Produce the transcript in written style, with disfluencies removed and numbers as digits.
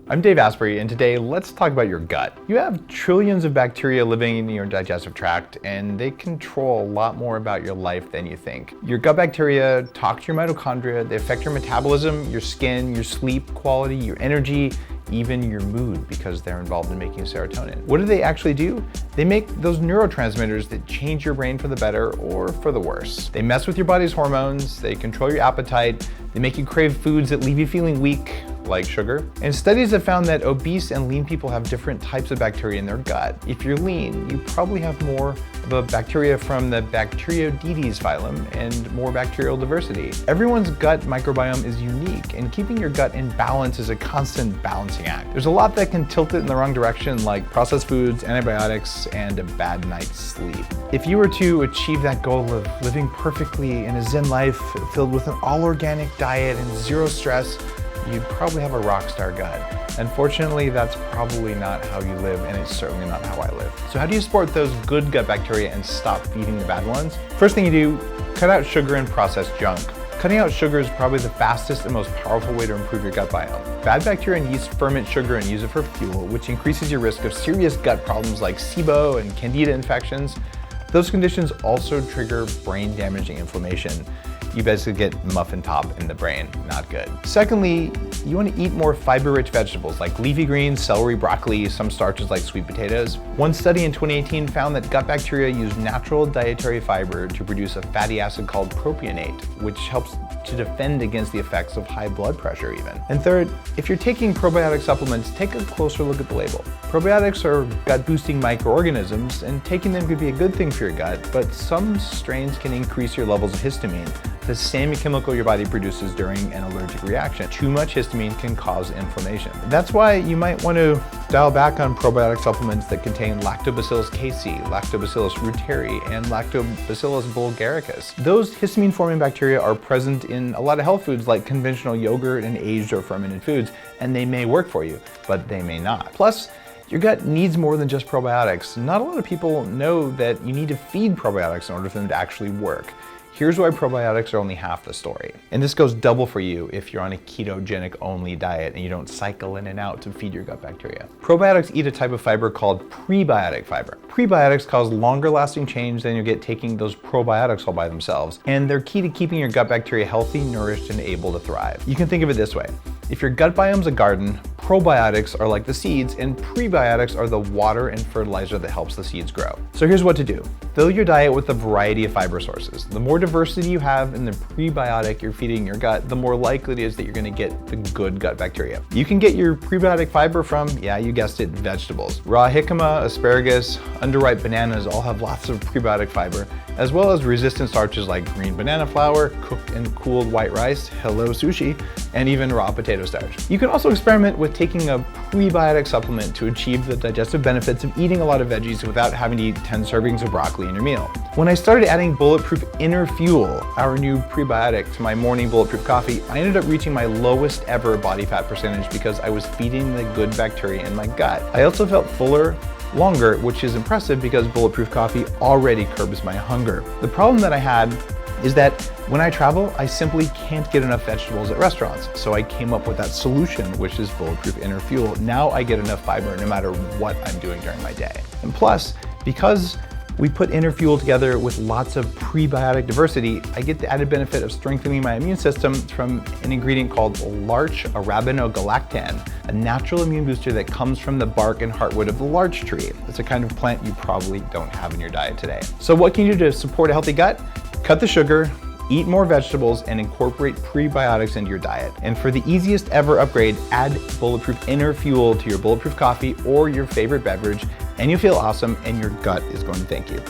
I'm Dave Asprey, and today let's talk about your gut. You have trillions of bacteria living in your digestive tract, and they control a lot more about your life than you think. Your gut bacteria talk to your mitochondria, they affect your metabolism, your skin, your sleep quality, your energy, even your mood, because they're involved in making serotonin. What do they actually do? They make those neurotransmitters that change your brain for the better or for the worse. They mess with your body's hormones, they control your appetite, they make you crave foods that leave you feeling weak, like sugar. And studies have found that obese and lean people have different types of bacteria in their gut. If you're lean, you probably have more of a bacteria from the Bacteroidetes phylum and more bacterial diversity. Everyone's gut microbiome is unique, and keeping your gut in balance is a constant balancing act. There's a lot that can tilt it in the wrong direction, like processed foods, antibiotics, and a bad night's sleep. If you were to achieve that goal of living perfectly in a Zen life filled with an all-organic diet and zero stress, you'd probably have a rockstar gut. Unfortunately, that's probably not how you live, and it's certainly not how I live. So how do you support those good gut bacteria and stop feeding the bad ones? First thing you do, cut out sugar and processed junk. Cutting out sugar is probably the fastest and most powerful way to improve your gut biome. Bad bacteria and yeast ferment sugar and use it for fuel, which increases your risk of serious gut problems like SIBO and candida infections. Those conditions also trigger brain-damaging inflammation. You basically get muffin top in the brain, not good. Secondly, you want to eat more fiber-rich vegetables like leafy greens, celery, broccoli, some starches like sweet potatoes. One study in 2018 found that gut bacteria use natural dietary fiber to produce a fatty acid called propionate, which helps to defend against the effects of high blood pressure even. And third, if you're taking probiotic supplements, take a closer look at the label. Probiotics are gut-boosting microorganisms, and taking them could be a good thing for your gut, but some strains can increase your levels of histamine, the same chemical your body produces during an allergic reaction. Too much histamine can cause inflammation. That's why you might want to dial back on probiotic supplements that contain Lactobacillus casei, Lactobacillus reuteri, and Lactobacillus bulgaricus. Those histamine-forming bacteria are present in a lot of health foods like conventional yogurt and aged or fermented foods, and they may work for you, but they may not. Plus, your gut needs more than just probiotics. Not a lot of people know that you need to feed probiotics in order for them to actually work. Here's why probiotics are only half the story. And this goes double for you if you're on a ketogenic only diet and you don't cycle in and out to feed your gut bacteria. Probiotics eat a type of fiber called prebiotic fiber. Prebiotics cause longer lasting change than you get taking those probiotics all by themselves. And they're key to keeping your gut bacteria healthy, nourished, and able to thrive. You can think of it this way. If your gut biome's a garden, probiotics are like the seeds, and prebiotics are the water and fertilizer that helps the seeds grow. So here's what to do. Fill your diet with a variety of fiber sources. The more diversity you have in the prebiotic you're feeding your gut, the more likely it is that you're gonna get the good gut bacteria. You can get your prebiotic fiber from, yeah, you guessed it, vegetables. Raw jicama, asparagus, underripe bananas all have lots of prebiotic fiber, as well as resistant starches like green banana flour, cooked and cooled white rice, hello sushi, and even raw potato starch. You can also experiment with taking a prebiotic supplement to achieve the digestive benefits of eating a lot of veggies without having to eat 10 servings of broccoli in your meal. When I started adding Bulletproof InnerFuel, our new prebiotic, to my morning Bulletproof coffee, I ended up reaching my lowest ever body fat percentage because I was feeding the good bacteria in my gut. I also felt fuller, longer, which is impressive because Bulletproof coffee already curbs my hunger. The problem that I had is that when I travel, I simply can't get enough vegetables at restaurants. So I came up with that solution, which is Bulletproof InnerFuel. Now I get enough fiber no matter what I'm doing during my day. And plus, because we put InnerFuel together with lots of prebiotic diversity, I get the added benefit of strengthening my immune system from an ingredient called larch arabinogalactan, a natural immune booster that comes from the bark and heartwood of the larch tree. It's a kind of plant you probably don't have in your diet today. So what can you do to support a healthy gut? Cut the sugar, eat more vegetables, and incorporate prebiotics into your diet. And for the easiest ever upgrade, add Bulletproof InnerFuel to your Bulletproof coffee or your favorite beverage, and you'll feel awesome, and your gut is going to thank you.